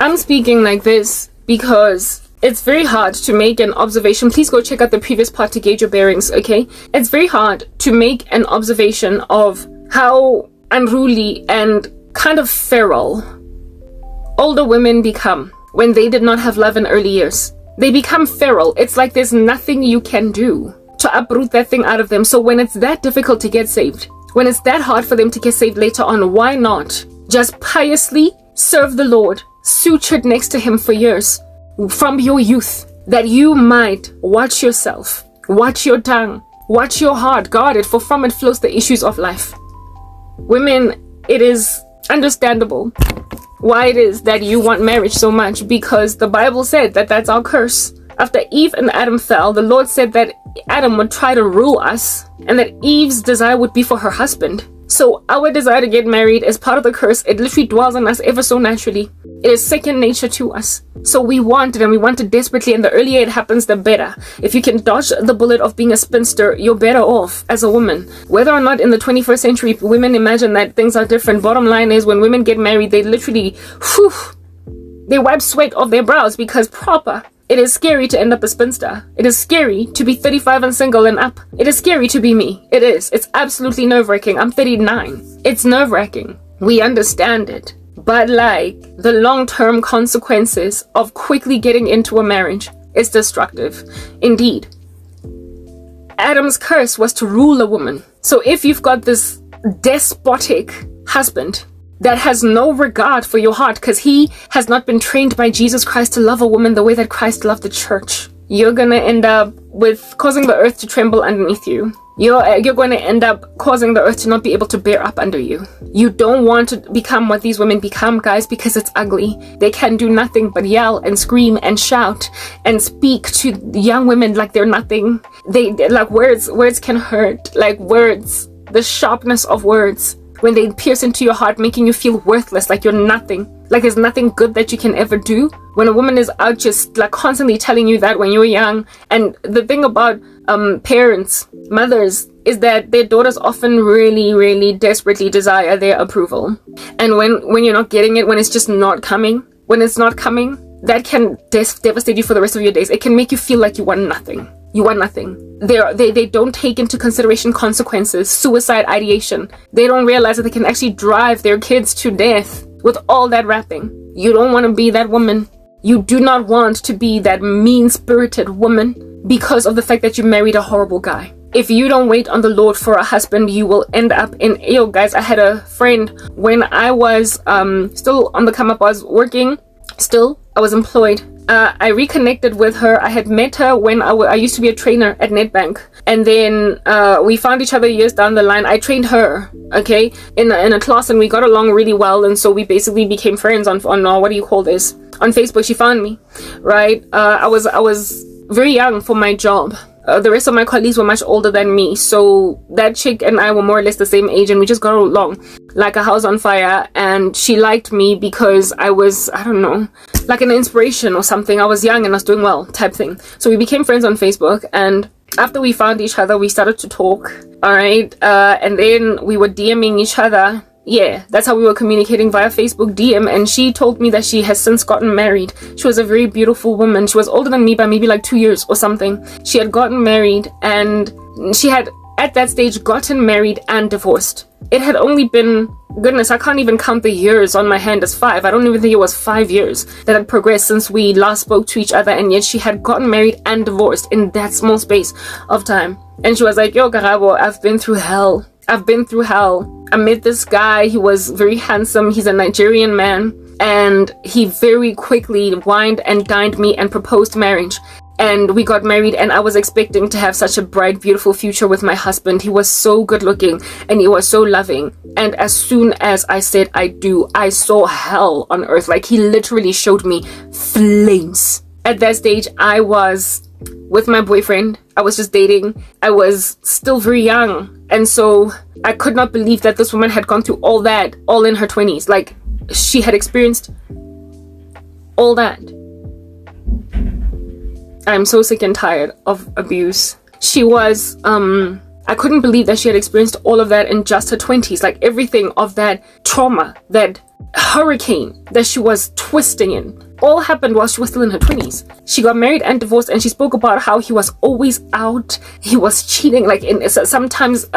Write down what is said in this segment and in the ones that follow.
I'm speaking like this because it's very hard to make an observation. Please go check out the previous part to gauge your bearings, okay? It's very hard to make an observation of how unruly and kind of feral older women become when they did not have love in early years. They become feral. It's like there's nothing you can do to uproot that thing out of them. So when it's that difficult to get saved, when it's that hard for them to get saved later on, why not just piously serve the Lord, sutured next to him for years from your youth, that you might watch yourself, watch your tongue, watch your heart, guard it, for from it flows the issues of life. Women, it is understandable why it is that you want marriage so much, because the Bible said that that's our curse. After Eve and Adam fell, the Lord said that Adam would try to rule us and that Eve's desire would be for her husband. So our desire to get married is part of the curse. It literally dwells on us ever so naturally. It is second nature to us. So we want it, and we want it desperately, and the earlier it happens, the better. If you can dodge the bullet of being a spinster, you're better off as a woman. Whether or not in the 21st century women imagine that things are different, bottom line is when women get married, they literally, they wipe sweat off their brows, because proper. It is scary to end up a spinster. It is scary to be 35 and single and up. It is scary to be me. It is. It's absolutely nerve-wracking. I'm 39. It's nerve-wracking. We understand it. But like, the long-term consequences of quickly getting into a marriage is destructive. Indeed. Adam's curse was to rule a woman. So if you've got this despotic husband that has no regard for your heart, because he has not been trained by Jesus Christ to love a woman the way that Christ loved the church, you're gonna end up with causing the earth to tremble underneath you. You're going to end up causing the earth to not be able to bear up under you. You don't want to become what these women become, guys, because it's ugly. They can do nothing but yell and scream and shout and speak to young women like they're nothing. They like words can hurt, like words, the sharpness of words, when they pierce into your heart, making you feel worthless, like you're nothing, like there's nothing good that you can ever do. When a woman is out just like constantly telling you that when you're young. And the thing about parents, mothers, is that their daughters often really desperately desire their approval. And when you're not getting it, when it's just not coming, that can devastate you for the rest of your days. It can make you feel like you want nothing. You want nothing. They don't take into consideration consequences, suicide ideation. They don't realize that they can actually drive their kids to death with all that rapping. You don't want to be that woman. You do not want to be that mean-spirited woman because of the fact that you married a horrible guy. If you don't wait on the Lord for a husband, you will end up in... Yo, guys, I had a friend when I was still on the come up. I was working. I was employed. I reconnected with her. I had met her when I used to be a trainer at Nedbank, and then we found each other years down the line. I trained her, okay, in a class, and we got along really well, and so we basically became friends on what do you call this, on Facebook. She found me, right? I was very young for my job. The rest of my colleagues were much older than me, so that chick and I were more or less the same age, and we just got along like a house on fire. And she liked me because I was, I don't know, like an inspiration or something. I was young and I was doing well type thing. So we became friends on Facebook, and after we found each other, we started to talk, all right? And then we were DMing each other. Yeah, that's how we were communicating via Facebook DM. And she told me that she has since gotten married. She was a very beautiful woman. She was older than me by maybe like 2 years or something. She had gotten married, and she had at that stage gotten married and divorced. It had only been, goodness, I can't even count the years on my hand as 5. I don't even think it was 5 years that had progressed since we last spoke to each other, and yet she had gotten married and divorced in that small space of time. And she was like, yo, Karabo, I've been through hell. I met this guy. He was very handsome. He's a Nigerian man, and he very quickly wined and dined me and proposed marriage. And we got married, and I was expecting to have such a bright, beautiful future with my husband. He was so good looking, and he was so loving. And as soon as I said I do, I saw hell on earth. Like, he literally showed me flames. At that stage, I was with my boyfriend. I was just dating. I was still very young. And so I could not believe that this woman had gone through all that, all in her 20s. Like, she had experienced all that. I'm so sick and tired of abuse. She was, I couldn't believe that she had experienced all of that in just her 20s. Like, everything of that trauma that hurricane that she was twisting in all happened while she was still in her 20s. She got married and divorced, and she spoke about how he was always out. He was cheating, like sometimes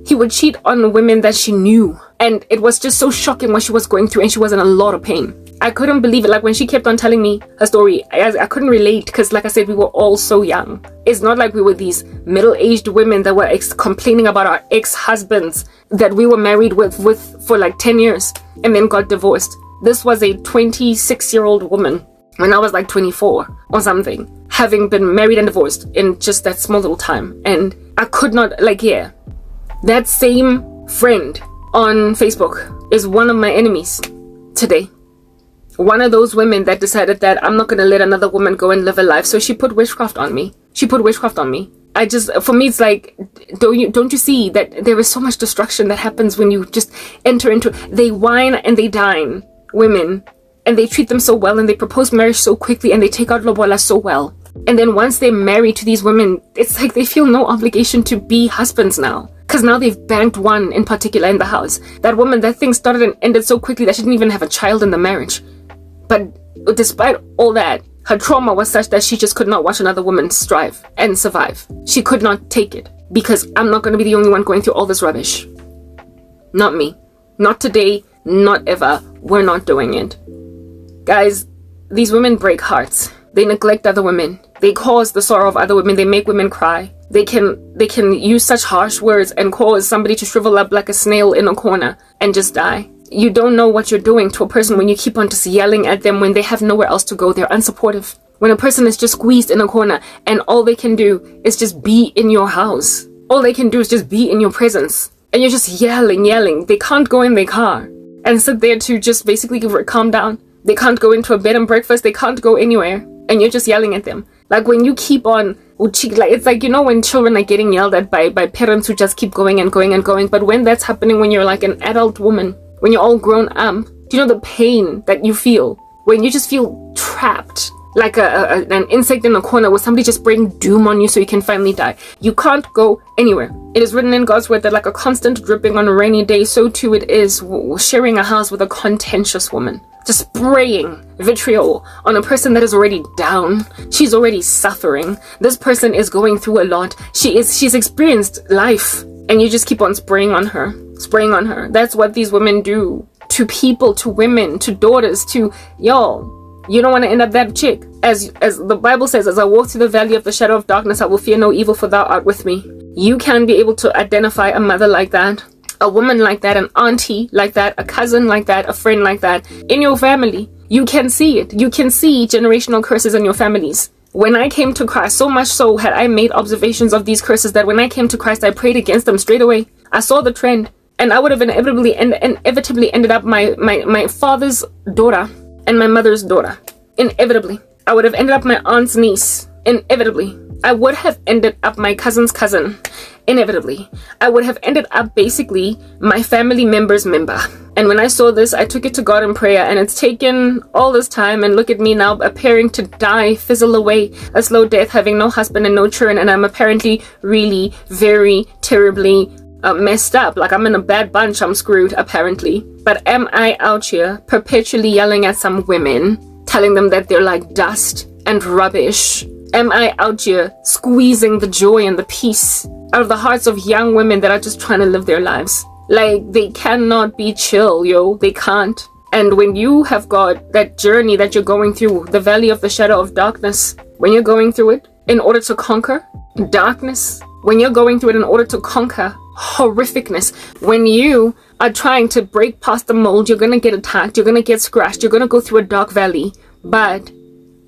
he would cheat on women that she knew, and it was just so shocking what she was going through, and she was in a lot of pain. I couldn't believe it. Like when she kept on telling me her story, I couldn't relate, because like I said, we were all so young. It's not like we were these middle-aged women that were complaining about our ex-husbands that we were married with for like 10 years and then got divorced. This was a 26-year-old woman when I was like 24 or something, having been married and divorced in just that small little time. And I could not, like, yeah. That same friend on Facebook is one of my enemies today. One of those women that decided that I'm not going to let another woman go and live a life. So she put witchcraft on me. For me, it's like, don't you see that there is so much destruction that happens when you just enter into, they wine and they dine women, and they treat them so well, and they propose marriage so quickly, and they take out lobola so well. And then once they're married to these women, it's like they feel no obligation to be husbands now. Because now they've banked one in particular in the house. That woman, that thing started and ended so quickly that she didn't even have a child in the marriage. But despite all that, her trauma was such that she just could not watch another woman strive and survive. She could not take it, because I'm not going to be the only one going through all this rubbish. Not me. Not today. Not ever. We're not doing it. Guys, these women break hearts. They neglect other women. They cause the sorrow of other women. They make women cry. They can use such harsh words and cause somebody to shrivel up like a snail in a corner and just die. You don't know what you're doing to a person when you keep on just yelling at them when they have nowhere else to go. They're unsupportive. When a person is just squeezed in a corner and all they can do is just be in your house. All they can do is just be in your presence. And you're just yelling. They can't go in their car and sit there to just basically calm down. They can't go into a bed and breakfast. They can't go anywhere. And you're just yelling at them. Like when you keep on, like it's like, you know, when children are getting yelled at by parents who just keep going and going and going. But when that's happening, when you're like an adult woman, when you're all grown up, do you know the pain that you feel when you just feel trapped like an insect in a corner where somebody just bring doom on you so you can finally die? You can't go anywhere. It is written in God's word that like a constant dripping on a rainy day, so too it is sharing a house with a contentious woman. Just spraying vitriol on a person that is already down. She's already suffering. This person is going through a lot. She's experienced life, and you just keep on spraying on her. That's what these women do to people, to women, to daughters, to y'all. You don't want to end up that chick. As the Bible says, as I walk through the valley of the shadow of darkness, I will fear no evil, for thou art with me. You can be able to identify a mother like that, a woman like that, an auntie like that, a cousin like that, a friend like that in your family. You can see it. You can see generational curses in your families. When I came to Christ, so much so had I made observations of these curses that when I came to Christ, I prayed against them straight away. I saw the trend, and I would have inevitably ended up my father's daughter and my mother's daughter. Inevitably. I would have ended up my aunt's niece. Inevitably. I would have ended up my cousin's cousin. Inevitably. I would have ended up basically my family member's member. And when I saw this, I took it to God in prayer, and it's taken all this time, and look at me now, appearing to die, fizzle away, a slow death, having no husband and no children, and I'm apparently really, very terribly messed up. Like I'm in a bad bunch, I'm screwed, apparently. But am I out here perpetually yelling at some women, telling them that they're like dust and rubbish? Am I out here squeezing the joy and the peace out of the hearts of young women that are just trying to live their lives? Like, they cannot be chill, yo. They can't. And when you have got that journey that you're going through, the valley of the shadow of darkness, when you're going through it in order to conquer darkness, when you're going through it in order to conquer horrificness, when you are trying to break past the mold, you're going to get attacked, you're going to get scratched, you're going to go through a dark valley. But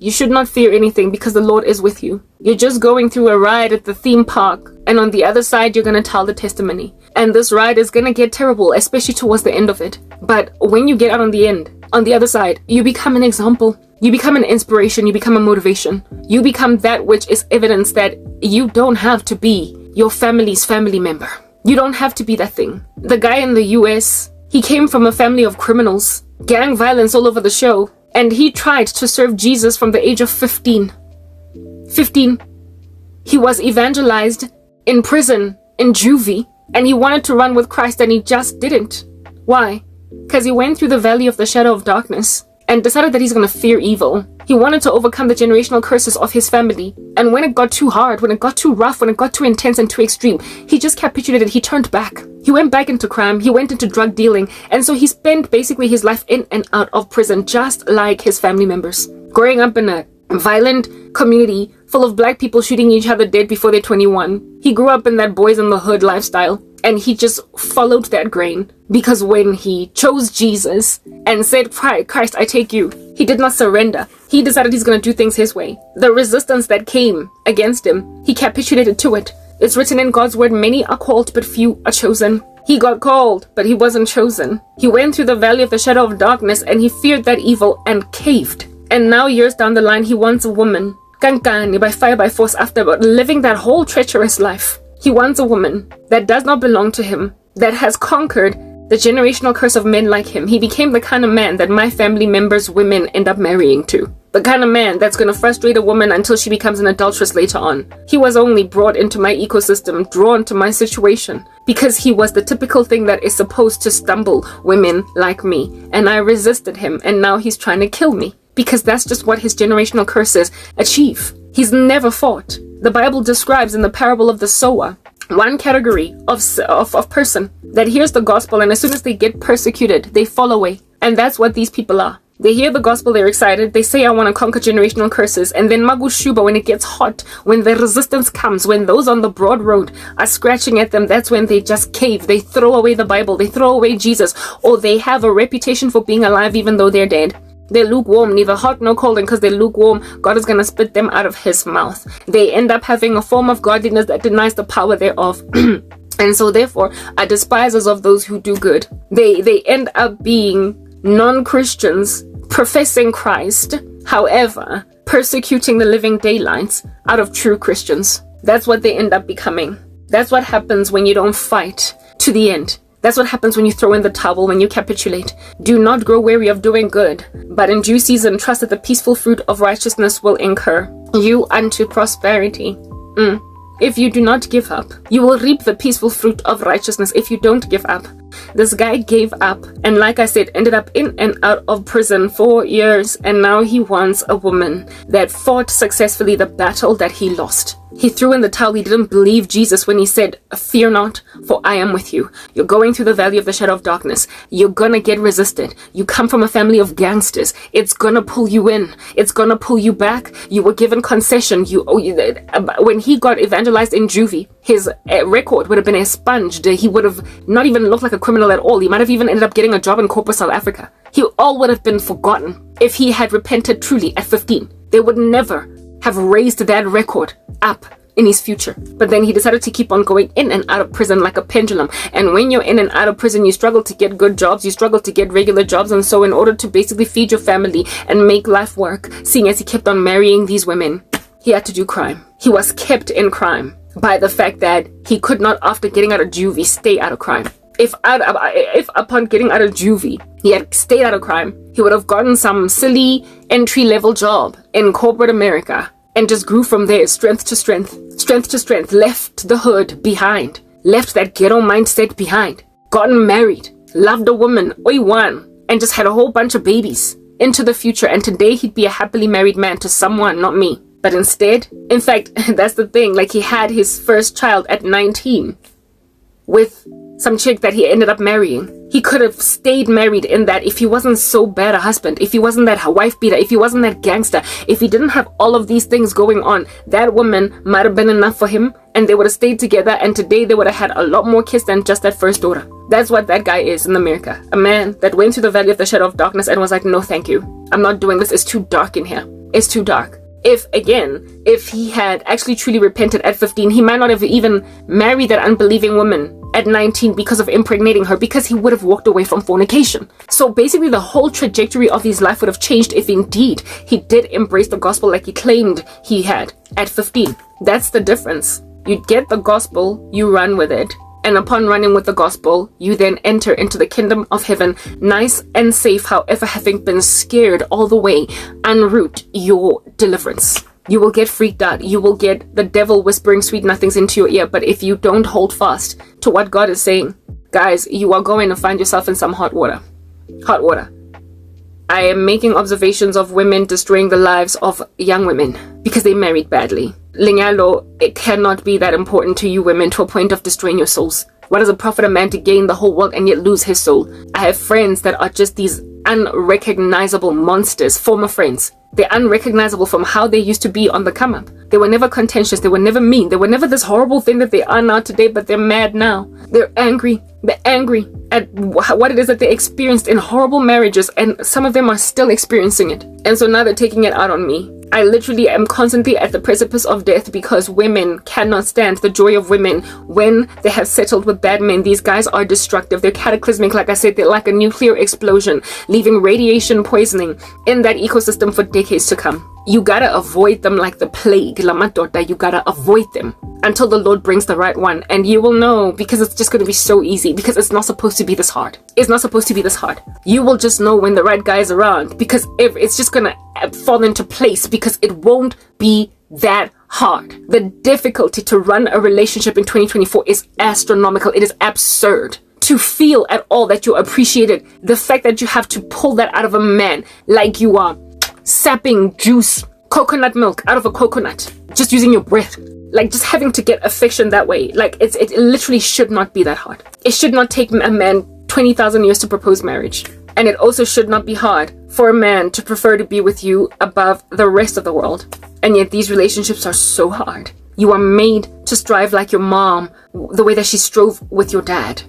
you should not fear anything, because the Lord is with you. You're just going through a ride at the theme park, and on the other side, you're going to tell the testimony. And this ride is going to get terrible, especially towards the end of it. But when you get out on the other side, you become an example. You become an inspiration. You become a motivation. You become that which is evidence that you don't have to be your family's family member. You don't have to be that thing. The guy in the US, he came from a family of criminals, gang violence all over the show. And he tried to serve Jesus from the age of 15. 15. He was evangelized in prison, in juvie, and he wanted to run with Christ, and he just didn't. Why? because he went through the valley of the shadow of darkness and decided that he's going to fear evil. He wanted to overcome the generational curses of his family. And when it got too hard, when it got too rough, when it got too intense and too extreme, he just capitulated. He turned back. He went back into crime. He went into drug dealing. And so he spent basically his life in and out of prison, just like his family members. Growing up in a violent community full of black people shooting each other dead before they're 21. He grew up in that boys in the hood lifestyle. And he just followed that grain, because when he chose Jesus and said, Christ, I take you, he did not surrender. He decided he's going to do things his way. The resistance that came against him, he capitulated to it. It's written in God's word, many are called, but few are chosen. He got called, but he wasn't chosen. He went through the valley of the shadow of darkness, and he feared that evil and caved. And now years down the line, he wants a woman, kankani, by fire, by force, after living that whole treacherous life. He wants a woman that does not belong to him, that has conquered the generational curse of men like him. He became the kind of man that my family members' women end up marrying to. The kind of man that's going to frustrate a woman until she becomes an adulteress later on. He was only brought into my ecosystem, drawn to my situation, because he was the typical thing that is supposed to stumble women like me. And I resisted him, and now he's trying to kill me, because that's just what his generational curses achieve. He's never fought. The Bible describes in the parable of the sower one category of person that hears the gospel, and as soon as they get persecuted, they fall away. And that's what these people are. They hear the gospel, they're excited, they say, I want to conquer generational curses, and then magushuba, when it gets hot, when the resistance comes, when those on the broad road are scratching at them, that's when they just cave. They throw away the Bible, they throw away Jesus, or they have a reputation for being alive even though they're dead. They're lukewarm, neither hot nor cold, and because they're lukewarm, God is going to spit them out of his mouth. They end up having a form of godliness that denies the power thereof. And so therefore are despisers of those who do good. They end up being non-Christians professing Christ, however, persecuting the living daylights out of true Christians. That's what they end up becoming. That's what happens when you don't fight to the end. That's what happens when you throw in the towel, when you capitulate. Do not grow weary of doing good, but in due season trust that the peaceful fruit of righteousness will incur you unto prosperity. If you do not give up, you will reap the peaceful fruit of righteousness if you don't give up. This guy gave up, and like I said, ended up in and out of prison for years, and now he wants a woman that fought successfully the battle that he lost. He threw in the towel. He didn't believe Jesus when he said, fear not, for I am with you. You're going through the valley of the shadow of darkness. You're gonna get resisted. You come from a family of gangsters. It's gonna pull you in. It's gonna pull you back. You were given concession. When he got evangelized in juvie, his record would have been expunged. He would have not even looked like a criminal at all. He might have even ended up getting a job in corporate South Africa. He all would have been forgotten if he had repented truly at 15. They would never have raised that record up in his future. But then he decided to keep on going in and out of prison like a pendulum. And when you're in and out of prison, you struggle to get good jobs, you struggle to get regular jobs. And so in order to basically feed your family and make life work, seeing as he kept on marrying these women, he had to do crime. He was kept in crime by the fact that he could not, after getting out of juvie, stay out of crime. If upon getting out of juvie, he had stayed out of crime, he would have gotten some silly entry-level job in corporate America and just grew from there, strength to strength, left the hood behind, left that ghetto mindset behind, gotten married, loved a woman, and just had a whole bunch of babies into the future. And today he'd be a happily married man to someone, not me. But instead, in fact, that's the thing, like he had his first child at 19 with some chick that he ended up marrying. He could have stayed married in that if he wasn't so bad a husband, if he wasn't that wife beater, if he wasn't that gangster, if he didn't have all of these things going on, that woman might have been enough for him and they would have stayed together, and today they would have had a lot more kids than just that first daughter. That's what that guy is in America. A man that went through the valley of the shadow of darkness and was like, no thank you, I'm not doing this, it's too dark in here, it's too dark. If he had actually truly repented at 15, he might not have even married that unbelieving woman at 19 because of impregnating her, because he would have walked away from fornication. So basically the whole trajectory of his life would have changed if indeed he did embrace the gospel like he claimed he had at 15. That's the difference. You get the gospel, you run with it, and upon running with the gospel, you then enter into the kingdom of heaven, nice and safe, however, having been scared all the way, en route your deliverance. You will get freaked out. You will get the devil whispering sweet nothings into your ear. But if you don't hold fast to what God is saying, guys, you are going to find yourself in some hot water. Hot water. I am making observations of women destroying the lives of young women because they married badly. Lenyalo, it cannot be that important to you women to a point of destroying your souls. What does it profit a man to gain the whole world and yet lose his soul? I have friends that are just these unrecognizable monsters, former friends. They're unrecognizable from how they used to be on the come up. They were never contentious. They were never mean. They were never this horrible thing that they are now today, but they're mad now. They're angry. They're angry at what it is that they experienced in horrible marriages, and some of them are still experiencing it. And so now they're taking it out on me. I literally am constantly at the precipice of death because women cannot stand the joy of women when they have settled with bad men. These guys are destructive. They're cataclysmic. Like I said, they're like a nuclear explosion, leaving radiation poisoning in that ecosystem for decades to come. You gotta avoid them like the plague. La madota, you gotta avoid them until the Lord brings the right one. And you will know, because it's just gonna be so easy, because it's not supposed to be this hard. It's not supposed to be this hard. You will just know when the right guy is around, because it's just gonna fall into place, because it won't be that hard. The difficulty to run a relationship in 2024 is astronomical. It is absurd to feel at all that you're appreciated. The fact that you have to pull that out of a man like you are sapping juice, coconut milk out of a coconut, just using your breath, like just having to get affection that way. Like it literally should not be that hard. It should not take a man 20,000 years to propose marriage. And it also should not be hard for a man to prefer to be with you above the rest of the world. And yet these relationships are so hard. You are made to strive like your mom, the way that she strove with your dad.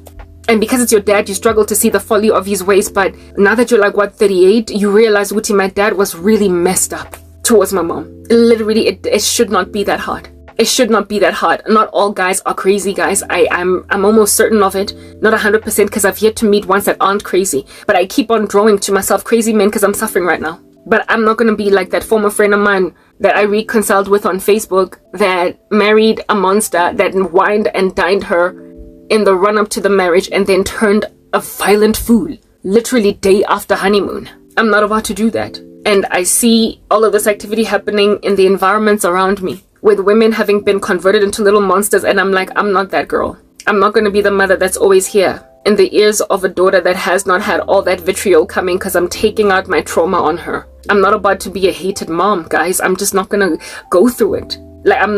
And because it's your dad, you struggle to see the folly of his ways. But now that you're like, 38, you realize, Uti, my dad was really messed up towards my mom. Literally, it should not be that hard. It should not be that hard. Not all guys are crazy, guys. I'm almost certain of it. Not 100%, because I've yet to meet ones that aren't crazy. But I keep on drawing to myself crazy men because I'm suffering right now. But I'm not going to be like that former friend of mine that I reconciled with on Facebook that married a monster that wined and dined her in the run-up to the marriage and then turned a violent fool literally day after honeymoon. I'm not about to do that. And I see all of this activity happening in the environments around me, with women having been converted into little monsters, and I'm like, I'm not that girl. I'm not going to be the mother that's always here in the ears of a daughter that has not had all that vitriol coming because I'm taking out my trauma on her. I'm not about to be a hated mom, guys. I'm just not going to go through it. Like, I am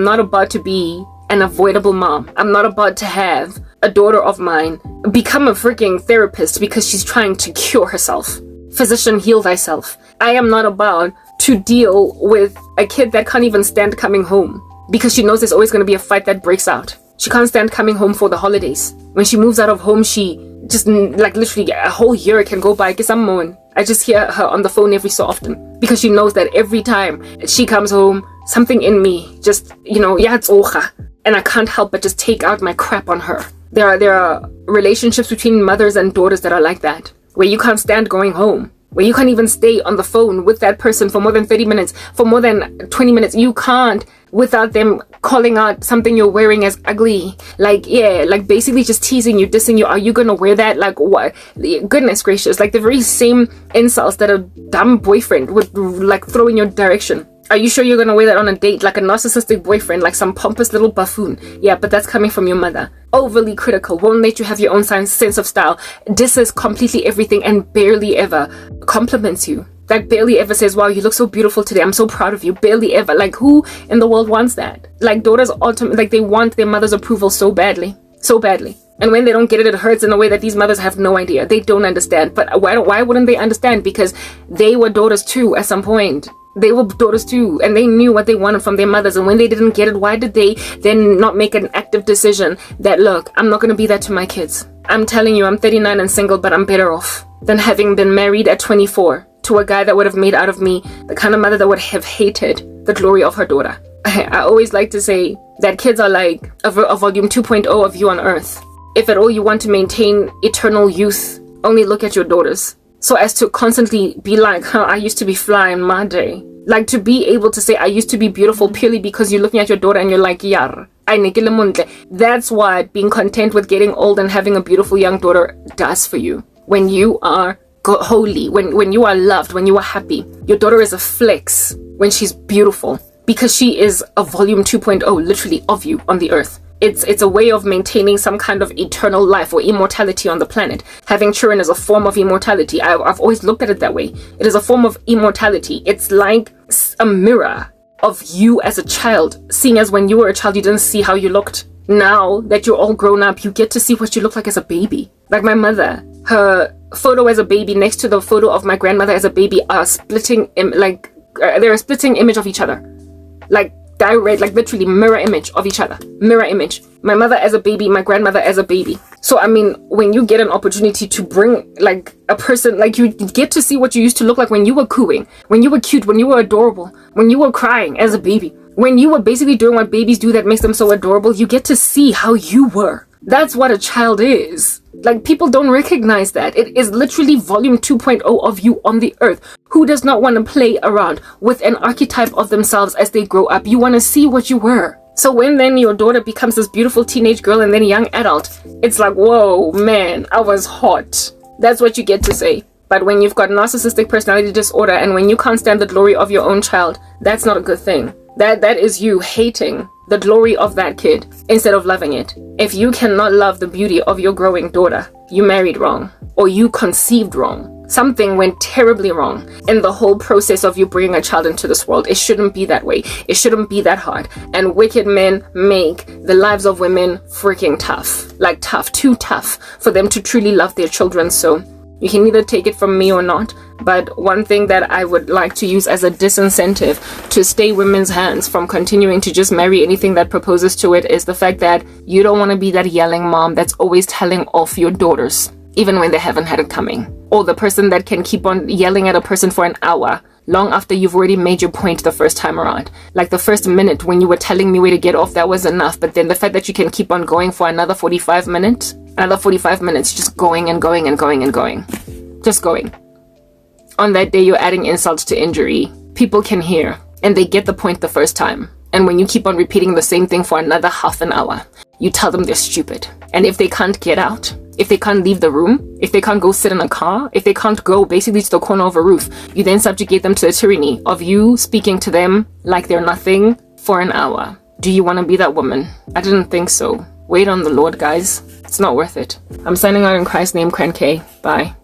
not about to be an avoidable mom. I'm not about to have a daughter of mine become a freaking therapist because she's trying to cure herself. Physician, heal thyself. I am not about to deal with a kid that can't even stand coming home because she knows there's always going to be a fight that breaks out. She can't stand coming home for the holidays. When she moves out of home, she just, like, literally a whole year can go by. I just hear her on the phone every so often because she knows that every time she comes home, something in me just, and I can't help but just take out my crap on her. There are relationships between mothers and daughters that are like that, where you can't stand going home, where you can't even stay on the phone with that person for more than 30 minutes, for more than 20 minutes. You can't without them calling out something you're wearing as ugly. Like, yeah, like basically just teasing you, dissing you. Are you gonna wear that? Like, what? Goodness gracious. Like the very same insults that a dumb boyfriend would like throw in your direction. Are you sure you're gonna wear that on a date? Like a narcissistic boyfriend, like some pompous little buffoon. Yeah, but that's coming from your mother. Overly critical, won't let you have your own sense of style. Disses completely everything and barely ever compliments you. Like barely ever says, wow, you look so beautiful today. I'm so proud of you. Barely ever. Like who in the world wants that? Like daughters they want their mother's approval so badly. So badly. And when they don't get it, it hurts in a way that these mothers have no idea. They don't understand. But why wouldn't they understand? Because they were daughters too at some point. They were daughters too, and they knew what they wanted from their mothers. And when they didn't get it, why did they then not make an active decision that, look, I'm not going to be that to my kids. I'm telling you, I'm 39 and single, but I'm better off than having been married at 24 to a guy that would have made out of me the kind of mother that would have hated the glory of her daughter. I always like to say that kids are like a volume 2.0 of you on earth. If at all you want to maintain eternal youth, only look at your daughters. So as to constantly be like, I used to be fly in my day. Like to be able to say, I used to be beautiful purely because you're looking at your daughter and you're like, yar. That's what being content with getting old and having a beautiful young daughter does for you. When you are holy, when you are loved, when you are happy, your daughter is a flex when she's beautiful because she is a volume 2.0 literally of you on the earth. It's a way of maintaining some kind of eternal life or immortality on the planet. Having children is a form of immortality. I've always looked at it that way. It is a form of immortality. It's like a mirror of you as a child, seeing as when you were a child you didn't see how you looked. Now that you're all grown up, you get to see what you look like as a baby. Like my mother, her photo as a baby next to the photo of my grandmother as a baby are splitting, they're a splitting image of each other. Like direct, like literally mirror image of each other. Mirror image. My mother as a baby, my grandmother as a baby. So I mean, when you get an opportunity to bring like a person, like you get to see what you used to look like when you were cooing, when you were cute, when you were adorable, when you were crying as a baby, when you were basically doing what babies do that makes them so adorable, you get to see how you were. That's what a child is. Like, people don't recognize that. It is literally volume 2.0 of you on the earth. Who does not want to play around with an archetype of themselves as they grow up? You want to see what you were. So when then your daughter becomes this beautiful teenage girl and then young adult, it's like, whoa, man, I was hot. That's what you get to say. But when you've got narcissistic personality disorder and when you can't stand the glory of your own child, that's not a good thing. That is you hating the glory of that kid instead of loving it. If you cannot love the beauty of your growing daughter, you married wrong or you conceived wrong. Something went terribly wrong in the whole process of you bringing a child into this world. It shouldn't be that way. It shouldn't be that hard. And wicked men make the lives of women freaking tough. Like tough, too tough for them to truly love their children. So you can either take it from me or not. But one thing that I would like to use as a disincentive to stay women's hands from continuing to just marry anything that proposes to it is the fact that you don't want to be that yelling mom that's always telling off your daughters, even when they haven't had it coming. Or the person that can keep on yelling at a person for an hour, long after you've already made your point the first time around. Like the first minute when you were telling me where to get off, that was enough. But then the fact that you can keep on going for another 45 minutes, just going and going and going and going. Just going. On that day, you're adding insult to injury. People can hear, and they get the point the first time. And when you keep on repeating the same thing for another half an hour, you tell them they're stupid. And if they can't get out, if they can't leave the room, if they can't go sit in a car, if they can't go basically to the corner of a roof, you then subjugate them to the tyranny of you speaking to them like they're nothing for an hour. Do you want to be that woman? I didn't think so. Wait on the Lord, guys. It's not worth it. I'm signing out in Christ's name, Krenke. Bye.